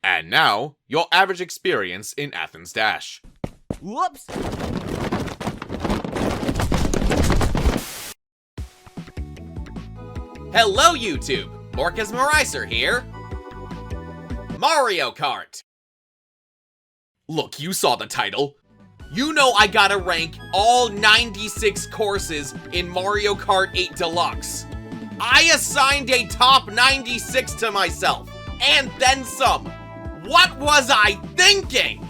And now, your average experience in Athens Dash. Whoops! Hello YouTube! Morkez Marihser here. Mario Kart! Look, you saw the title. You know I gotta rank all 96 courses in Mario Kart 8 Deluxe. I assigned a top 96 to myself, and then some. What was I thinking?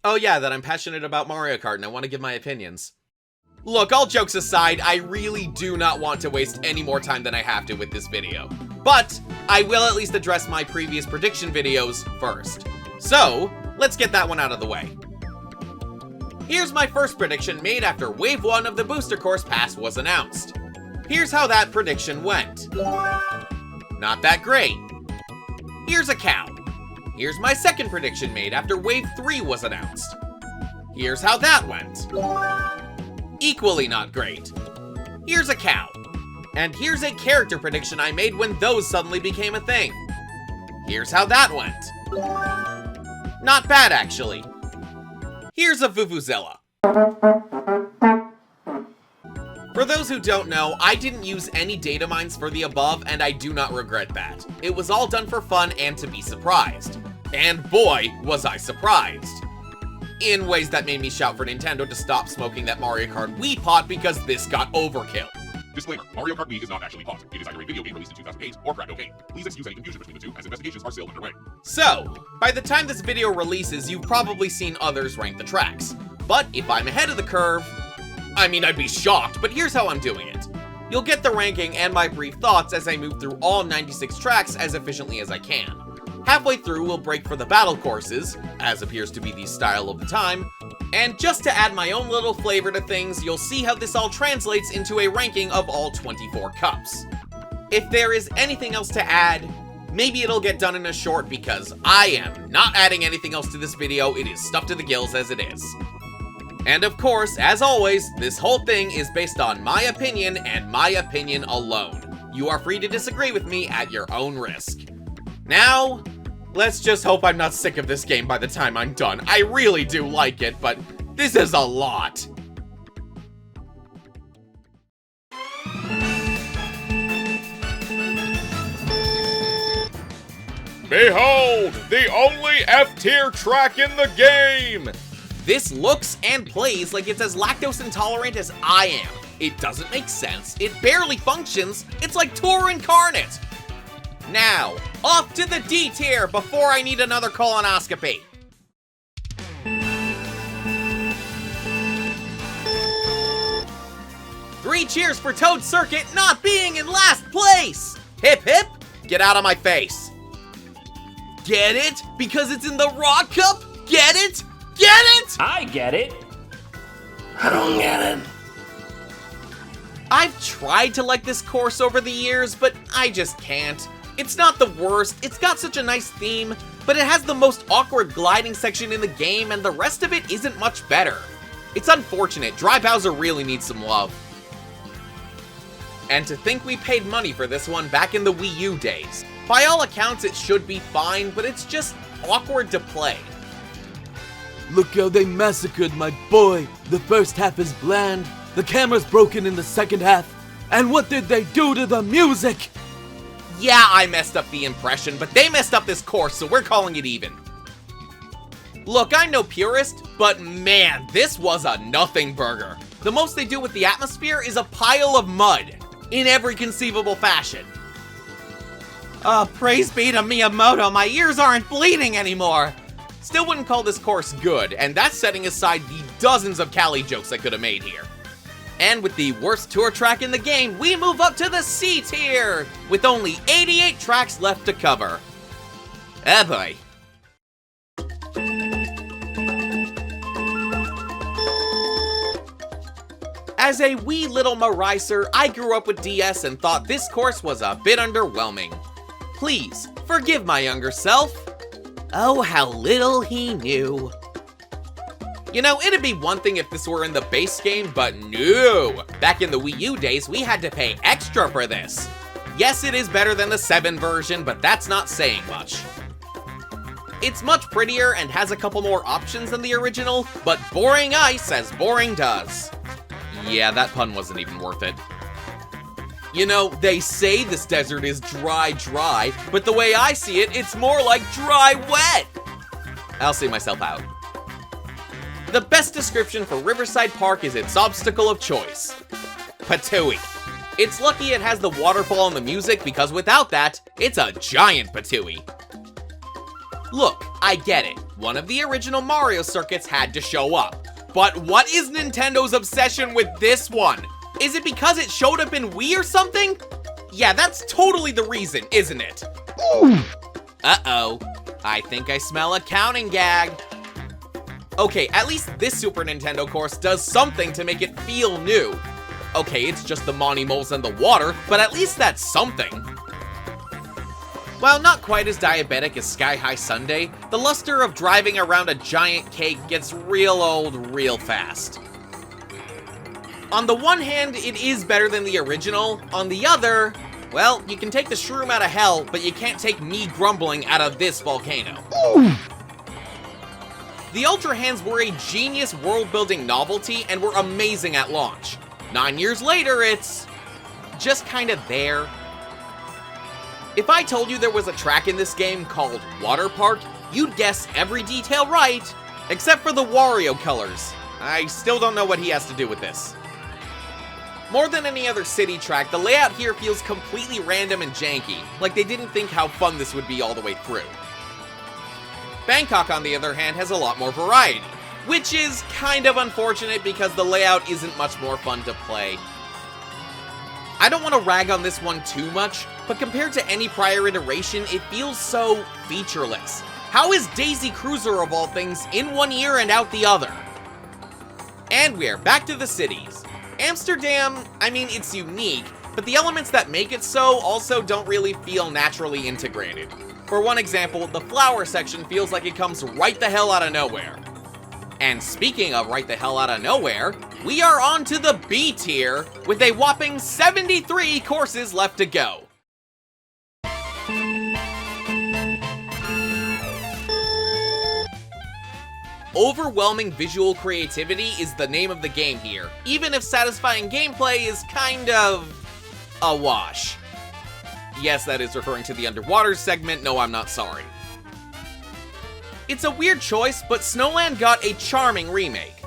Oh yeah, that I'm passionate about Mario Kart and I want to give my opinions. Look, all jokes aside, I really do not want to waste any more time than I have to with this video. But I will at least address my previous prediction videos first. So, let's get that one out of the way. Here's my first prediction made after Wave 1 of the Booster Course Pass was announced. Here's how that prediction went. Not that great. Here's a cow. Here's my second prediction made after Wave 3 was announced. Here's how that went. Equally not great. Here's a cow. And here's a character prediction I made when those suddenly became a thing. Here's how that went. Not bad, actually. Here's a Vuvuzela. For those who don't know, I didn't use any data mines for the above, and I do not regret that. It was all done for fun and to be surprised. And boy, was I surprised. In ways that made me shout for Nintendo to stop smoking that Mario Kart Wii pot because this got overkill. Disclaimer, Mario Kart Wii is not actually pot. It is either a video game released in 2008 or crack cocaine. Please excuse any confusion between the two, as investigations are still underway. So, by the time this video releases, you've probably seen others rank the tracks. But if I'm ahead of the curve, I mean, I'd be shocked, but here's how I'm doing it. You'll get the ranking and my brief thoughts as I move through all 96 tracks as efficiently as I can. Halfway through, we'll break for the battle courses, as appears to be the style of the time, and just to add my own little flavor to things, you'll see how this all translates into a ranking of all 24 cups. If there is anything else to add, maybe it'll get done in a short because I am not adding anything else to this video. It is stuffed to the gills as it is. And of course, as always, this whole thing is based on my opinion and my opinion alone. You are free to disagree with me at your own risk. Now, let's just hope I'm not sick of this game by the time I'm done. I really do like it, but this is a lot. Behold, the only F-tier track in the game! This looks and plays like it's as lactose intolerant as I am. It doesn't make sense, it barely functions, it's like Tour Incarnate! Now, off to the D tier before I need another colonoscopy! Three cheers for Toad Circuit not being in last place! Hip hip, get out of my face. Get it? Because it's in the Rock Cup? Get it? Get it? I get it. I don't get it. I've tried to like this course over the years, but I just can't. It's not the worst, it's got such a nice theme, but it has the most awkward gliding section in the game and the rest of it isn't much better. It's unfortunate, Dry Bowser really needs some love. And to think we paid money for this one back in the Wii U days. By all accounts it should be fine, but it's just awkward to play. Look how they massacred my boy. The first half is bland, the camera's broken in the second half, and what did they do to the music? Yeah, I messed up the impression, but they messed up this course, so we're calling it even. Look, I'm no purist, but man, this was a nothing burger. The most they do with the atmosphere is a pile of mud, in every conceivable fashion. Praise be to Miyamoto, my ears aren't bleeding anymore. Still wouldn't call this course good, and that's setting aside the dozens of Cali jokes I could have made here. And with the worst tour track in the game, we move up to the C tier, with only 88 tracks left to cover. Oh boy. As a wee little Marihser, I grew up with DS and thought this course was a bit underwhelming. Please, forgive my younger self. Oh, how little he knew. You know, it'd be one thing if this were in the base game, but no! Back in the Wii U days, we had to pay extra for this. Yes, it is better than the 7 version, but that's not saying much. It's much prettier and has a couple more options than the original, but boring ice as boring does. Yeah, that pun wasn't even worth it. You know, they say this desert is dry, but the way I see it, it's more like dry wet. I'll see myself out. The best description for Riverside Park is its obstacle of choice. Patooey. It's lucky it has the waterfall and the music, because without that, it's a giant patooey. Look, I get it. One of the original Mario circuits had to show up. But what is Nintendo's obsession with this one? Is it because it showed up in Wii or something? Yeah, that's totally the reason, isn't it? Uh-oh. I think I smell a counting gag. Okay, at least this Super Nintendo course does something to make it feel new. Okay, it's just the Monty Moles and the water, but at least that's something. While not quite as diabetic as Sky High Sundae, the luster of driving around a giant cake gets real old real fast. On the one hand, it is better than the original. On the other, well, you can take the shroom out of hell, but you can't take me grumbling out of this volcano. The Ultra Hands were a genius world-building novelty and were amazing at launch. 9 years later, it's just kind of there. If I told you there was a track in this game called Water Park, you'd guess every detail right, except for the Wario colors. I still don't know what he has to do with this. More than any other city track, the layout here feels completely random and janky, like they didn't think how fun this would be all the way through. Bangkok, on the other hand, has a lot more variety, which is kind of unfortunate because the layout isn't much more fun to play. I don't want to rag on this one too much, but compared to any prior iteration, it feels so featureless. How is Daisy Cruiser, of all things, in one ear and out the other? And we're back to the cities. Amsterdam, I mean, it's unique, but the elements that make it so also don't really feel naturally integrated. For one example, the flower section feels like it comes right the hell out of nowhere. And speaking of right the hell out of nowhere, we are on to the B tier with a whopping 73 courses left to go. Overwhelming visual creativity is the name of the game here, even if satisfying gameplay is kind of a wash. Yes, that is referring to the underwater segment. No, I'm not sorry. It's a weird choice, but Snowland got a charming remake.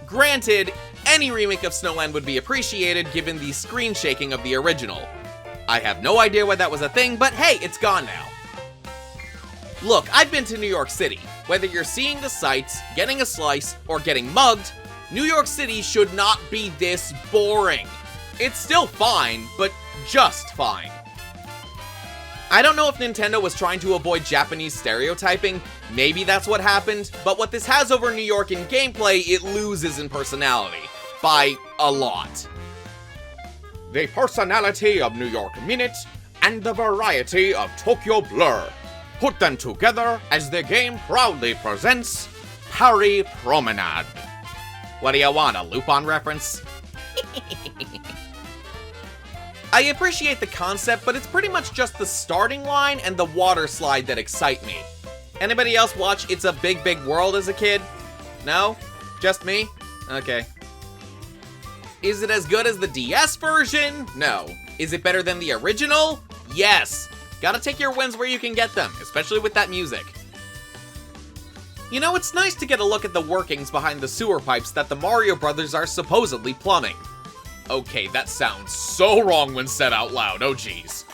Granted, any remake of Snowland would be appreciated given the screen shaking of the original. I have no idea why that was a thing, but hey, it's gone now. Look, I've been to New York City. Whether you're seeing the sights, getting a slice, or getting mugged, New York City should not be this boring. It's still fine, but just fine. I don't know if Nintendo was trying to avoid Japanese stereotyping, maybe that's what happened, but what this has over New York in gameplay, it loses in personality. By a lot. The personality of New York Minute and the variety of Tokyo Blur. Put them together as the game proudly presents Paris Promenade. What do you want, a Lupin reference? I appreciate the concept, but it's pretty much just the starting line and the water slide that excite me. Anybody else watch It's a Big Big World as a kid? No? Just me? Okay. Is it as good as the DS version? No. Is it better than the original? Yes. Gotta take your wins where you can get them, especially with that music. You know, it's nice to get a look at the workings behind the sewer pipes that the Mario Brothers are supposedly plumbing. Okay, that sounds so wrong when said out loud, oh geez.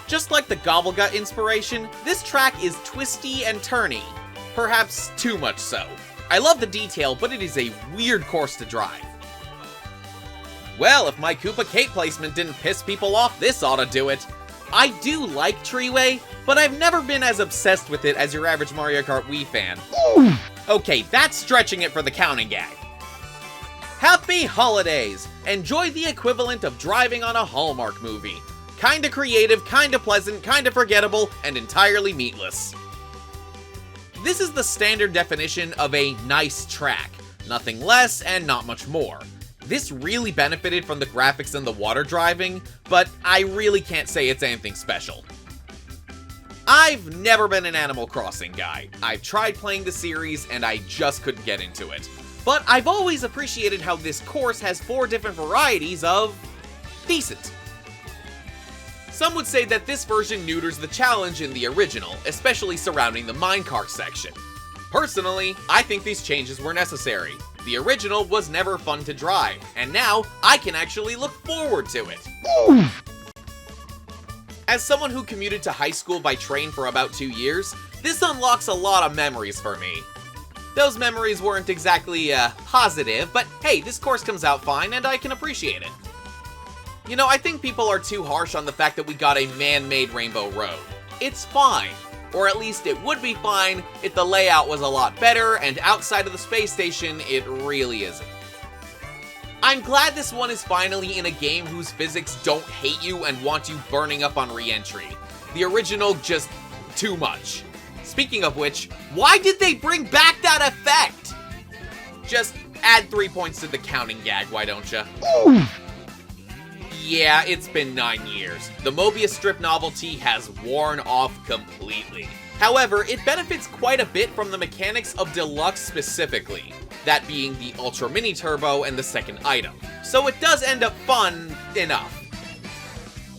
Just like the Gobblegut inspiration, this track is twisty and turny. Perhaps too much so. I love the detail, but it is a weird course to drive. Well, if my Koopa Cape placement didn't piss people off, this ought to do it. I do like Treeway, but I've never been as obsessed with it as your average Mario Kart Wii fan. Okay, that's stretching it for the counting gag. Happy holidays! Enjoy the equivalent of driving on a Hallmark movie. Kinda creative, kinda pleasant, kinda forgettable, and entirely meatless. This is the standard definition of a nice track. Nothing less and not much more. This really benefited from the graphics and the water driving, but I really can't say it's anything special. I've never been an Animal Crossing guy. I've tried playing the series and I just couldn't get into it. But I've always appreciated how this course has 4 different varieties of decent. Some would say that this version neuters the challenge in the original, especially surrounding the minecart section. Personally, I think these changes were necessary. The original was never fun to drive, and now I can actually look forward to it. As someone who commuted to high school by train for about 2 years, this unlocks a lot of memories for me. Those memories weren't exactly, positive, but hey, this course comes out fine and I can appreciate it. You know, I think people are too harsh on the fact that we got a man-made Rainbow Road. It's fine. Or at least it would be fine if the layout was a lot better, and outside of the space station, it really isn't. I'm glad this one is finally in a game whose physics don't hate you and want you burning up on re-entry. The original, just too much. Speaking of which, why did they bring back that effect? Just add 3 points to the counting gag, why don't ya? Yeah, it's been 9 years. The Mobius strip novelty has worn off completely. However, it benefits quite a bit from the mechanics of Deluxe specifically, that being the Ultra Mini Turbo and the second item. So it does end up fun enough.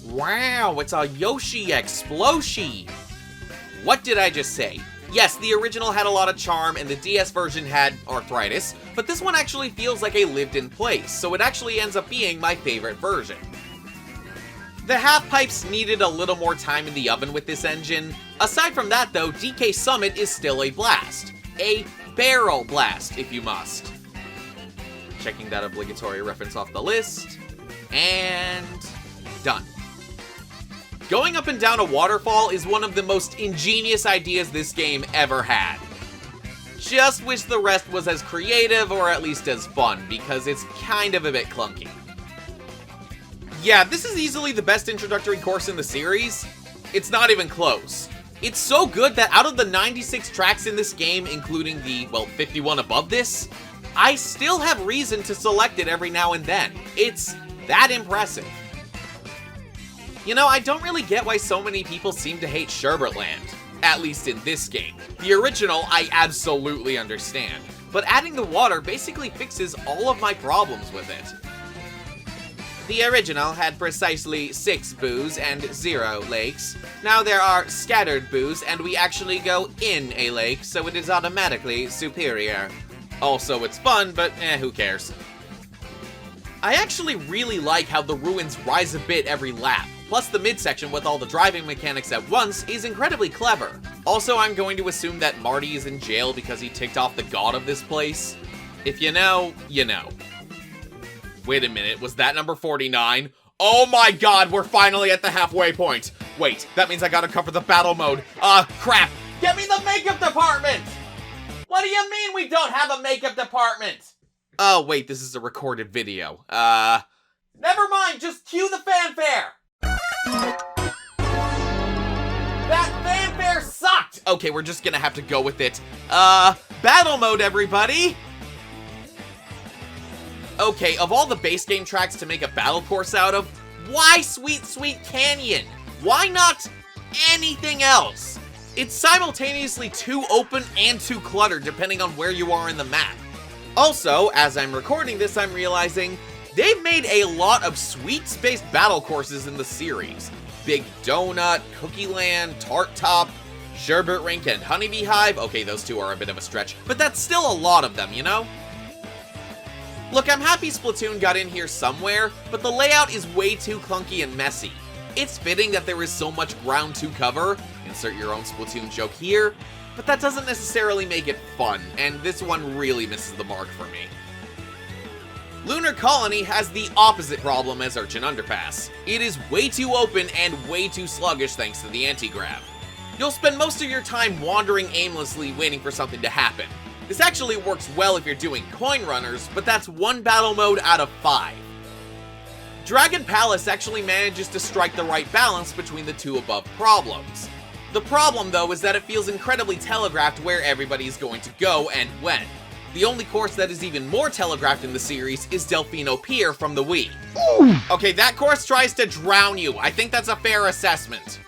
Wow, it's a Yoshi Explosion! What did I just say? Yes, the original had a lot of charm and the DS version had arthritis, but this one actually feels like a lived-in place, so it actually ends up being my favorite version. The half-pipes needed a little more time in the oven with this engine. Aside from that though, DK Summit is still a blast. A barrel blast, if you must. Checking that obligatory reference off the list, and done. Going up and down a waterfall is one of the most ingenious ideas this game ever had. Just wish the rest was as creative or at least as fun, because it's kind of a bit clunky. Yeah, this is easily the best introductory course in the series. It's not even close. It's so good that out of the 96 tracks in this game, including the, well, 51 above this, I still have reason to select it every now and then. It's that impressive. You know, I don't really get why so many people seem to hate Sherbetland, at least in this game. The original, I absolutely understand, but adding the water basically fixes all of my problems with it. The original had precisely 6 boos and 0 lakes. Now there are scattered boos, and we actually go in a lake, so it is automatically superior. Also, it's fun, but who cares? I actually really like how the ruins rise a bit every lap. Plus, the midsection with all the driving mechanics at once is incredibly clever. Also, I'm going to assume that Marty is in jail because he ticked off the god of this place. If you know, you know. Wait a minute, was that number 49? Oh my god, we're finally at the halfway point. Wait, that means I gotta cover the battle mode. Crap. Get me the makeup department! What do you mean we don't have a makeup department? Oh, wait, this is a recorded video. Never mind, just cue the fanfare! That fanfare sucked! Okay, we're just gonna have to go with it. Battle mode, everybody! Okay, of all the base game tracks to make a battle course out of, why Sweet Sweet Canyon? Why not anything else? It's simultaneously too open and too cluttered depending on where you are in the map. Also, as I'm recording this, I'm realizing they've made a lot of sweets-based battle courses in the series. Big Donut, Cookie Land, Tart Top, Sherbet Rink, and Honeybee Hive. Okay, those two are a bit of a stretch, but that's still a lot of them, you know? Look, I'm happy Splatoon got in here somewhere, but the layout is way too clunky and messy. It's fitting that there is so much ground to cover, insert your own Splatoon joke here, but that doesn't necessarily make it fun, and this one really misses the mark for me. Lunar Colony has the opposite problem as Urchin Underpass. It is way too open and way too sluggish thanks to the anti-grav. You'll spend most of your time wandering aimlessly waiting for something to happen. This actually works well if you're doing coin runners, but that's one battle mode out of 5. Dragon Palace actually manages to strike the right balance between the two above problems. The problem though is that it feels incredibly telegraphed where everybody's going to go and when. The only course that is even more telegraphed in the series is Delfino Pier from the Wii. Okay, that course tries to drown you. I think that's a fair assessment.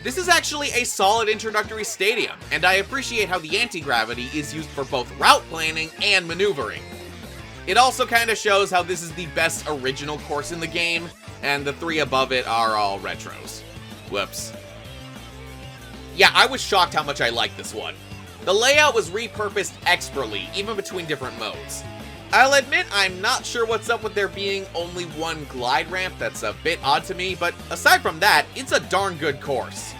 This is actually a solid introductory stadium, and I appreciate how the anti-gravity is used for both route planning and maneuvering. It also kind of shows how this is the best original course in the game, and the 3 above it are all retros. Whoops. Yeah, I was shocked how much I liked this one. The layout was repurposed expertly, even between different modes. I'll admit I'm not sure what's up with there being only one glide ramp. That's a bit odd to me, but aside from that, it's a darn good course.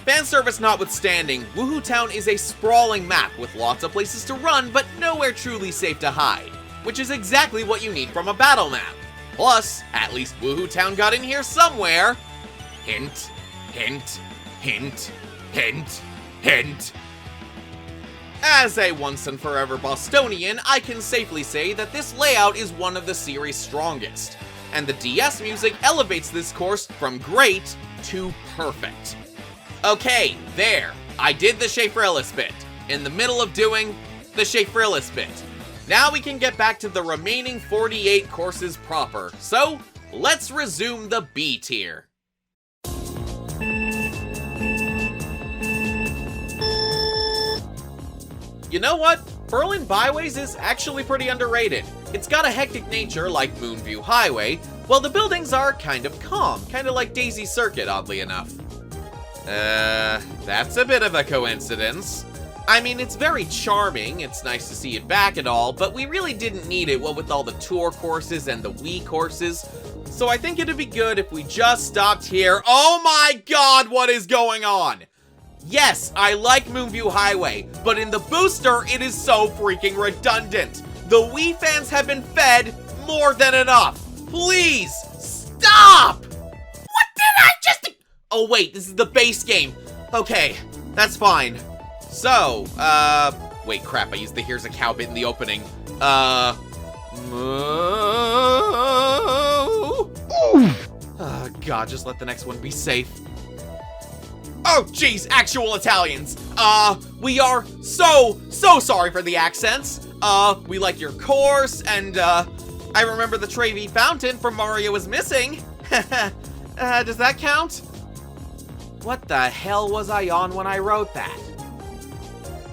Fan service notwithstanding, Woohoo Town is a sprawling map with lots of places to run, but nowhere truly safe to hide, which is exactly what you need from a battle map. Plus, at least Woohoo Town got in here somewhere. Hint, hint, hint, hint, hint. As a once and forever Bostonian, I can safely say that this layout is one of the series' strongest, and the DS music elevates this course from great to perfect. Okay, there. I did the Schaffrillas bit, in the middle of doing the Schaffrillas bit. Now we can get back to the remaining 48 courses proper, so let's resume the B tier. You know what? Berlin Byways is actually pretty underrated. It's got a hectic nature like Moonview Highway, while the buildings are kind of calm, kind of like Daisy Circuit, oddly enough. That's a bit of a coincidence. I mean, it's very charming, it's nice to see it back and all, but we really didn't need it, what with all the tour courses and the Wii courses. So I think it'd be good if we just stopped here. Oh my god, what is going on? Yes, I like Moonview Highway, but in the booster, it is so freaking redundant. The Wii fans have been fed more than enough. Please, stop! What did I just... Oh wait, this is the base game. Okay, that's fine. So, wait, crap, I used the Here's a Cow bit in the opening. Oh god, just let the next one be safe. Oh, jeez, actual Italians. We are so sorry for the accents. We like your course, and, I remember the Trevi fountain from Mario is missing. Does that count? What the hell was I on when I wrote that?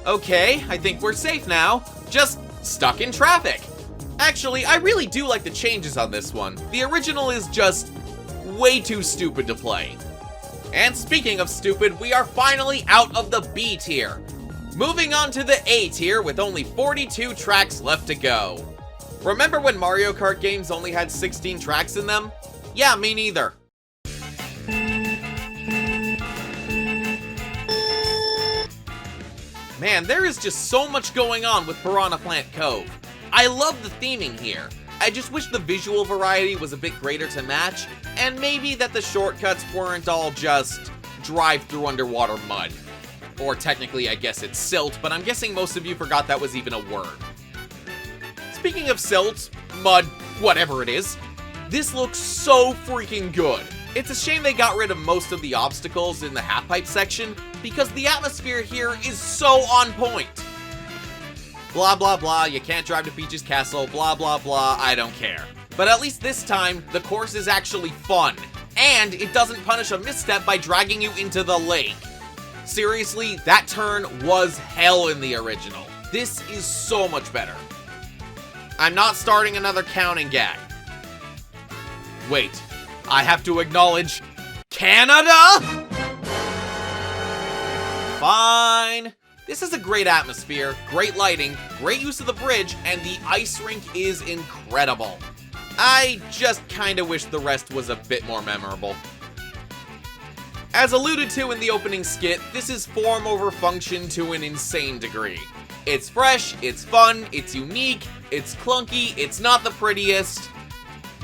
Okay, I think we're safe now. Just stuck in traffic. Actually, I really do like the changes on this one. The original is just way too stupid to play. And speaking of stupid, we are finally out of the B tier. Moving on to the A tier with only 42 tracks left to go. Remember when Mario Kart games only had 16 tracks in them? Yeah, me neither. Man, there is just so much going on with Piranha Plant Cove. I love the theming here. I just wish the visual variety was a bit greater to match, and maybe that the shortcuts weren't all just drive through underwater mud. Or technically, I guess it's silt, but I'm guessing most of you forgot that was even a word. Speaking of silt, mud, whatever it is, this looks so freaking good. It's a shame they got rid of most of the obstacles in the half-pipe section, because the atmosphere here is so on point. Blah blah blah, you can't drive to Peach's castle, blah blah blah, I don't care. But at least this time, the course is actually fun, and it doesn't punish a misstep by dragging you into the lake. Seriously, that turn was hell in the original. This is so much better. I'm not starting another counting gag. Wait, I have to acknowledge Canada? Fine. This is a great atmosphere, great lighting, great use of the bridge, and the ice rink is incredible. I just kinda wish the rest was a bit more memorable. As alluded to in the opening skit, this is form over function to an insane degree. It's fresh, it's fun, it's unique, it's clunky, it's not the prettiest,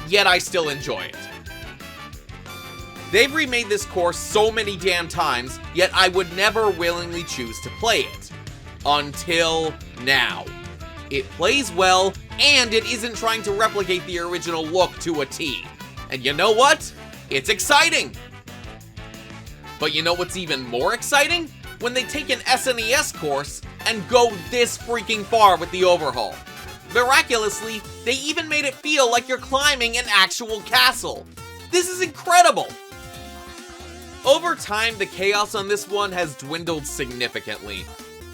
yet I still enjoy it. They've remade this course so many damn times, yet I would never willingly choose to play it. Until now. It plays well, and it isn't trying to replicate the original look to a T. And you know what? It's exciting! But you know what's even more exciting? When they take an SNES course and go this freaking far with the overhaul. Miraculously, they even made it feel like you're climbing an actual castle. This is incredible! Over time, the chaos on this one has dwindled significantly.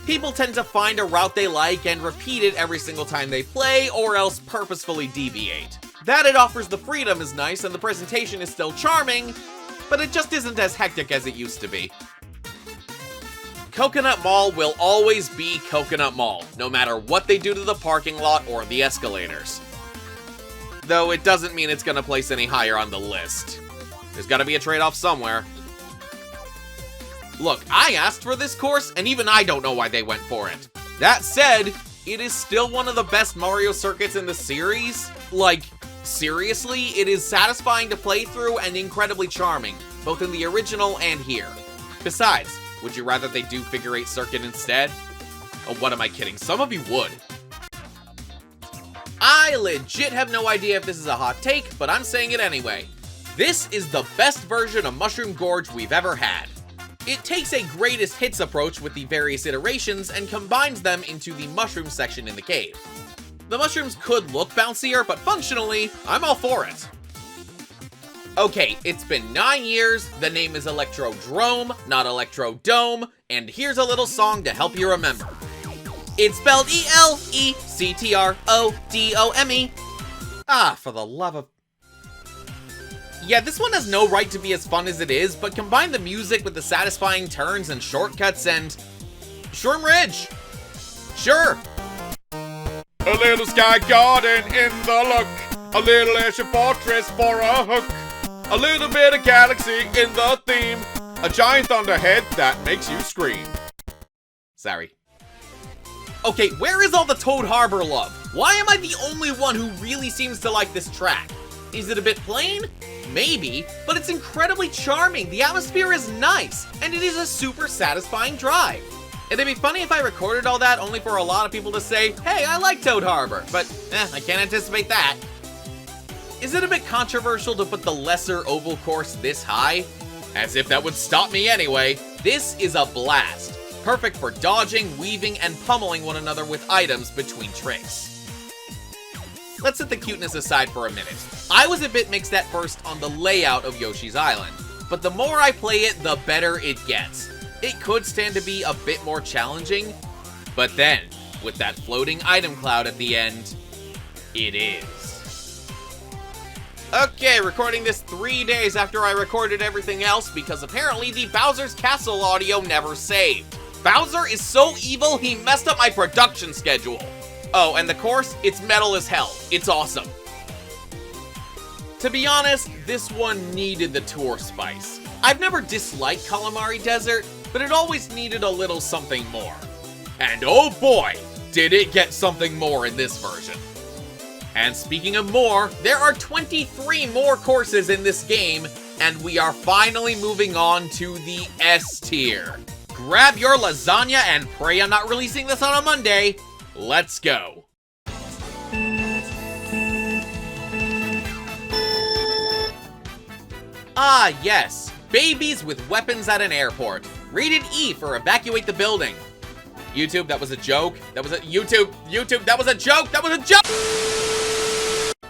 People tend to find a route they like and repeat it every single time they play, or else purposefully deviate. That it offers the freedom is nice and the presentation is still charming, but it just isn't as hectic as it used to be. Coconut Mall will always be Coconut Mall, no matter what they do to the parking lot or the escalators. Though it doesn't mean it's gonna place any higher on the list. There's gotta be a trade-off somewhere. Look, I asked for this course, and even I don't know why they went for it. That said, it is still one of the best Mario circuits in the series. Like, seriously, it is satisfying to play through and incredibly charming, both in the original and here. Besides, would you rather they do Figure 8 Circuit instead? Oh, what am I kidding? Some of you would. I legit have no idea if this is a hot take, but I'm saying it anyway. This is the best version of Mushroom Gorge we've ever had. It takes a greatest hits approach with the various iterations and combines them into the mushroom section in the cave. The mushrooms could look bouncier, but functionally, I'm all for it. Okay, it's been 9 years, the name is Electrodrome, not Electrodome, and here's a little song to help you remember. It's spelled E-L-E-C-T-R-O-D-O-M-E. Ah, for the love of... Yeah, this one has no right to be as fun as it is, but combine the music with the satisfying turns and shortcuts and... Shroom Ridge! Sure! A little sky garden in the look, a little airship fortress for a hook, a little bit of galaxy in the theme, a giant thunderhead that makes you scream. Sorry. Okay, where is all the Toad Harbor love? Why am I the only one who really seems to like this track? Is it a bit plain? Maybe, but it's incredibly charming, the atmosphere is nice, and it is a super satisfying drive. It'd be funny if I recorded all that only for a lot of people to say, hey, I like Toad Harbor, but I can't anticipate that. Is it a bit controversial to put the lesser oval course this high? As if that would stop me anyway, this is a blast. Perfect for dodging, weaving, and pummeling one another with items between tricks. Let's set the cuteness aside for a minute. I was a bit mixed at first on the layout of Yoshi's Island, but the more I play it, the better it gets. It could stand to be a bit more challenging, but then, with that floating item cloud at the end, it is. Okay, recording this 3 days after I recorded everything else because apparently the Bowser's Castle audio never saved. Bowser is so evil, he messed up my production schedule. Oh, and the course, it's metal as hell. It's awesome. To be honest, this one needed the tour spice. I've never disliked Calamari Desert, but it always needed a little something more. And oh boy, did it get something more in this version. And speaking of more, there are 23 more courses in this game, and we are finally moving on to the S tier. Grab your lasagna and pray I'm not releasing this on a Monday. Let's go. Ah, yes. Babies with weapons at an airport. Rated E for evacuate the building. YouTube, that was a joke. That was a YouTube, that was a joke. That was a joke.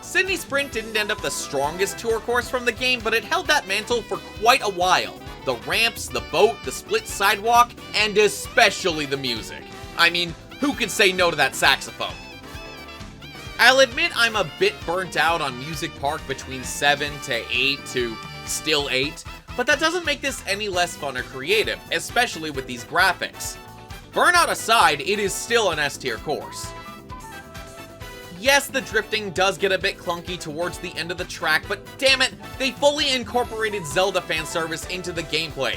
Sydney Sprint didn't end up the strongest tour course from the game, but it held that mantle for quite a while. The ramps, the boat, the split sidewalk, and especially the music. I mean, who could say no to that saxophone? I'll admit I'm a bit burnt out on Music Park between 7 to 8 to still 8, but that doesn't make this any less fun or creative, especially with these graphics. Burnout aside, it is still an S-tier course. Yes, the drifting does get a bit clunky towards the end of the track, but damn it, they fully incorporated Zelda fan service into the gameplay.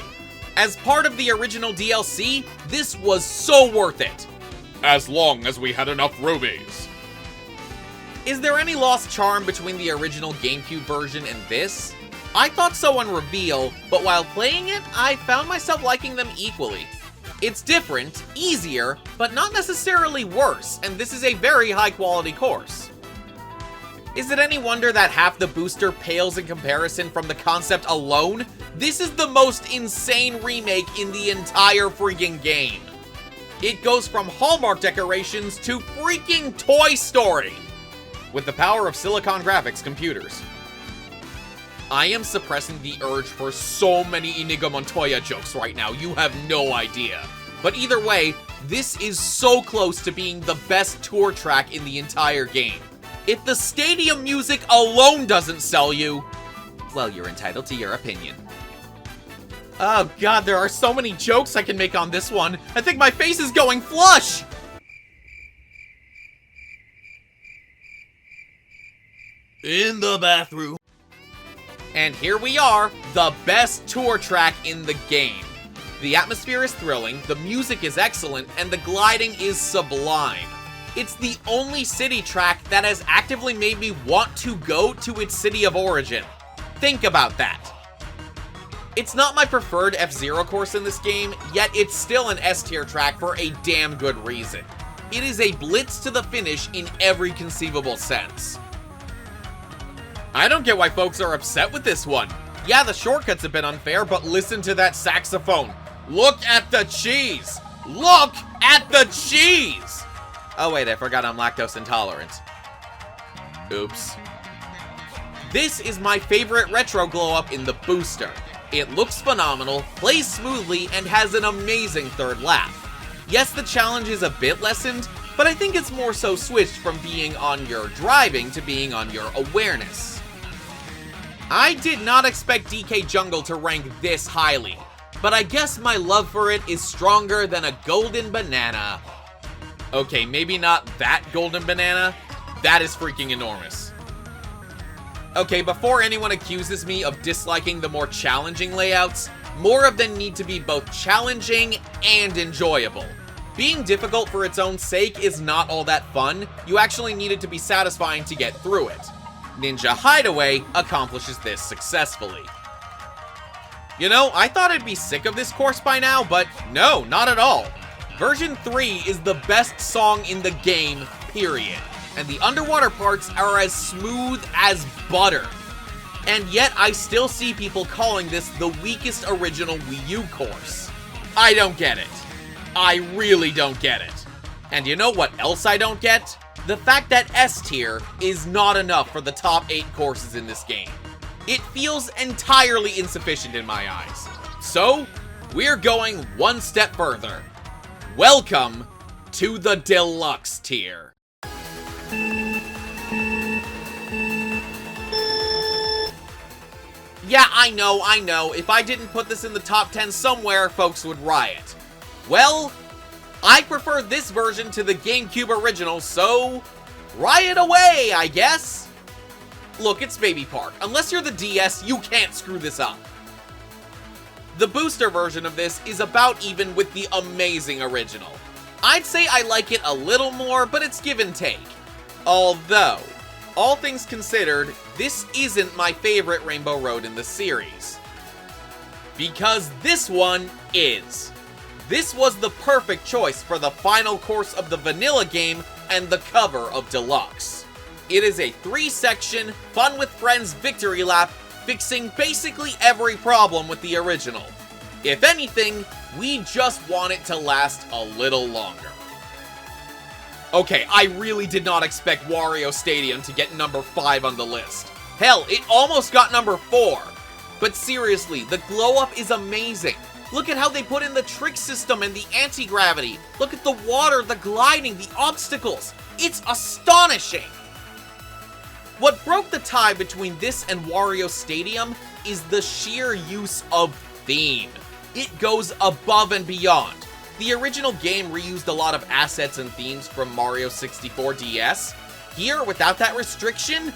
As part of the original DLC, this was so worth it. As long as we had enough rubies. Is there any lost charm between the original GameCube version and this? I thought so on reveal, but while playing it, I found myself liking them equally. It's different, easier, but not necessarily worse, and this is a very high quality course. Is it any wonder that half the booster pales in comparison from the concept alone? This is the most insane remake in the entire freaking game. It goes from Hallmark decorations to freaking Toy Story! With the power of Silicon Graphics computers. I am suppressing the urge for so many Inigo Montoya jokes right now, you have no idea. But either way, this is so close to being the best tour track in the entire game. If the stadium music alone doesn't sell you, well, you're entitled to your opinion. Oh god, there are so many jokes I can make on this one. I think my face is going flush! In the bathroom. And here we are, the best tour track in the game. The atmosphere is thrilling, the music is excellent, and the gliding is sublime. It's the only city track that has actively made me want to go to its city of origin. Think about that. It's not my preferred F-Zero course in this game, yet it's still an S-tier track for a damn good reason. It is a blitz to the finish in every conceivable sense. I don't get why folks are upset with this one. Yeah, the shortcuts have been unfair, but listen to that saxophone. Look at the cheese! Look at the cheese! Oh wait, I forgot I'm lactose intolerant. Oops. This is my favorite retro glow-up in the booster. It looks phenomenal, plays smoothly, and has an amazing third lap. Yes, the challenge is a bit lessened, but I think it's more so switched from being on your driving to being on your awareness. I did not expect DK Jungle to rank this highly, but I guess my love for it is stronger than a golden banana. Okay, maybe not that golden banana. That is freaking enormous. Okay, before anyone accuses me of disliking the more challenging layouts, more of them need to be both challenging and enjoyable. Being difficult for its own sake is not all that fun. You actually need it to be satisfying to get through it. Ninja Hideaway accomplishes this successfully. You know, I thought I'd be sick of this course by now, but no, not at all. Version 3 is the best song in the game, period. And the underwater parts are as smooth as butter. And yet I still see people calling this the weakest original Wii U course. I don't get it. I really don't get it. And you know what else I don't get? The fact that S tier is not enough for the top 8 courses in this game. It feels entirely insufficient in my eyes. So, we're going one step further. Welcome to the Deluxe tier. Yeah, I know. If I didn't put this in the top 10 somewhere, folks would riot. Well, I prefer this version to the GameCube original, so riot away, I guess. Look, it's Baby Park. Unless you're the DS, you can't screw this up. The booster version of this is about even with the amazing original. I'd say I like it a little more, but it's give and take. Although, all things considered, this isn't my favorite Rainbow Road in the series. Because this one is. This was the perfect choice for the final course of the vanilla game and the cover of Deluxe. It is a 3-section, fun with friends victory lap, fixing basically every problem with the original. If anything, we just want it to last a little longer. Okay, I really did not expect Wario Stadium to get number 5 on the list. Hell, it almost got number 4. But seriously, the glow-up is amazing. Look at how they put in the trick system and the anti-gravity. Look at the water, the gliding, the obstacles. It's astonishing! What broke the tie between this and Wario Stadium is the sheer use of theme. It goes above and beyond. The original game reused a lot of assets and themes from Mario 64 DS. Here, without that restriction,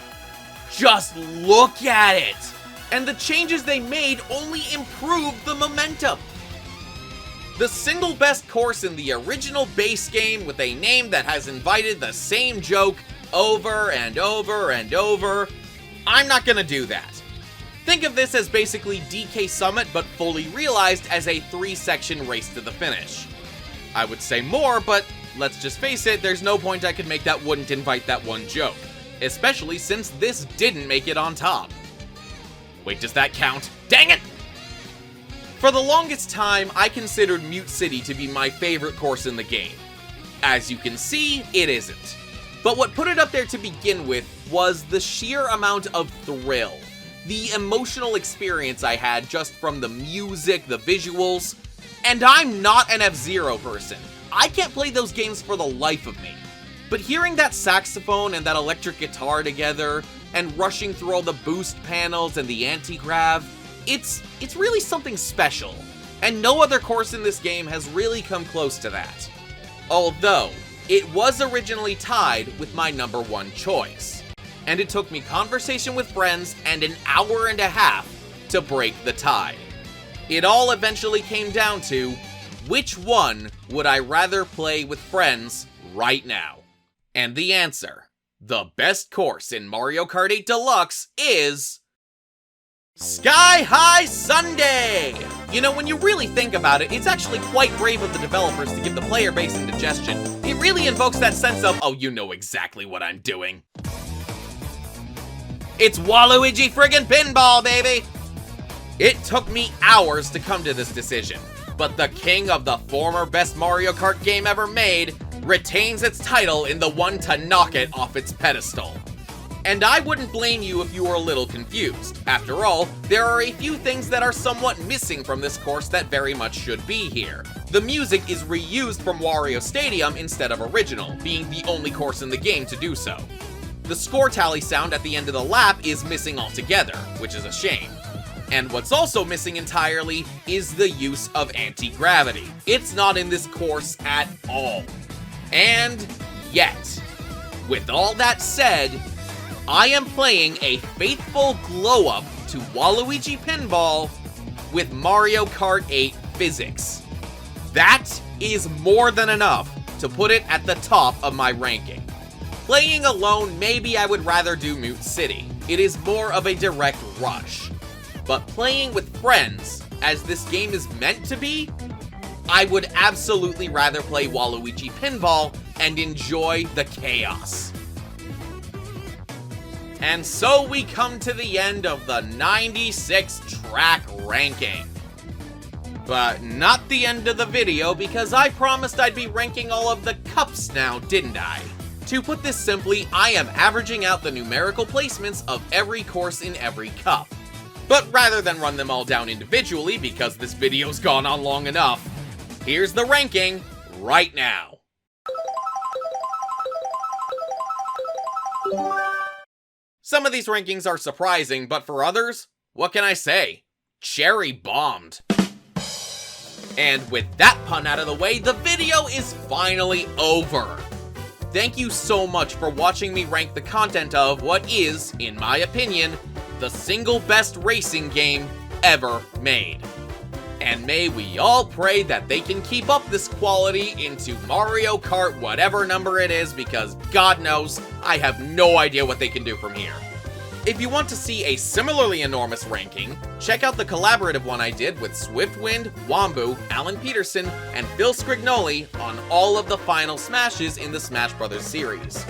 just look at it! And the changes they made only improved the momentum. The single best course in the original base game with a name that has invited the same joke over and over and over. I'm not gonna do that. Think of this as basically DK Summit, but fully realized as a 3-section race to the finish. I would say more, but let's just face it, there's no point I could make that wouldn't invite that one joke. Especially since this didn't make it on top. Wait, does that count? Dang it! For the longest time, I considered Mute City to be my favorite course in the game. As you can see, it isn't. But what put it up there to begin with was the sheer amount of thrill. the emotional experience I had just from the music, the visuals, and I'm not an F-Zero person. I can't play those games for the life of me. But hearing that saxophone and that electric guitar together, and rushing through all the boost panels and the anti-grav, it's really something special. And no other course in this game has really come close to that. Although, it was originally tied with my number one choice. And it took me conversation with friends and an hour and a half to break the tie. It all eventually came down to, which one would I rather play with friends right now? And the answer, the best course in Mario Kart 8 Deluxe is... Sky High Sundae! You know, when you really think about it, it's actually quite brave of the developers to give the player base indigestion. It really invokes that sense of, oh, you know exactly what I'm doing. It's Waluigi friggin' pinball, baby! It took me hours to come to this decision, but the king of the former best Mario Kart game ever made retains its title in the one to knock it off its pedestal. And I wouldn't blame you if you were a little confused. After all, there are a few things that are somewhat missing from this course that very much should be here. The music is reused from Wario Stadium instead of original, being the only course in the game to do so. The score tally sound at the end of the lap is missing altogether, which is a shame. And what's also missing entirely is the use of anti-gravity. It's not in this course at all. And yet, with all that said, I am playing a faithful glow-up to Waluigi Pinball with Mario Kart 8 physics. That is more than enough to put it at the top of my ranking. Playing alone, maybe I would rather do Mute City. It is more of a direct rush. But playing with friends, as this game is meant to be, I would absolutely rather play Waluigi Pinball and enjoy the chaos. And so we come to the end of the 96 track ranking. But not the end of the video, because I promised I'd be ranking all of the cups now, didn't I? To put this simply, I am averaging out the numerical placements of every course in every cup. But rather than run them all down individually, because this video's gone on long enough, here's the ranking right now. Some of these rankings are surprising, but for others, what can I say? Cherry bombed. And with that pun out of the way, the video is finally over. Thank you so much for watching me rank the content of what is, in my opinion, the single best racing game ever made. And may we all pray that they can keep up this quality into Mario Kart whatever number it is, because God knows, I have no idea what they can do from here. If you want to see a similarly enormous ranking, check out the collaborative one I did with Swiftwind, Wombu, Alan Peterson, and Phil Scrignoli on all of the final smashes in the Smash Bros. Series.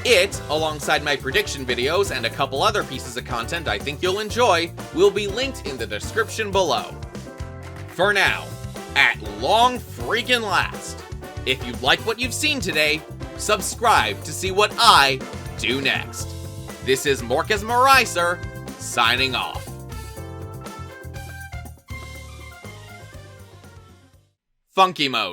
It, alongside my prediction videos and a couple other pieces of content I think you'll enjoy, will be linked in the description below. For now, at long freaking last, if you like what you've seen today, subscribe to see what I do next. This is Morkez Marihser, signing off. Funky mode.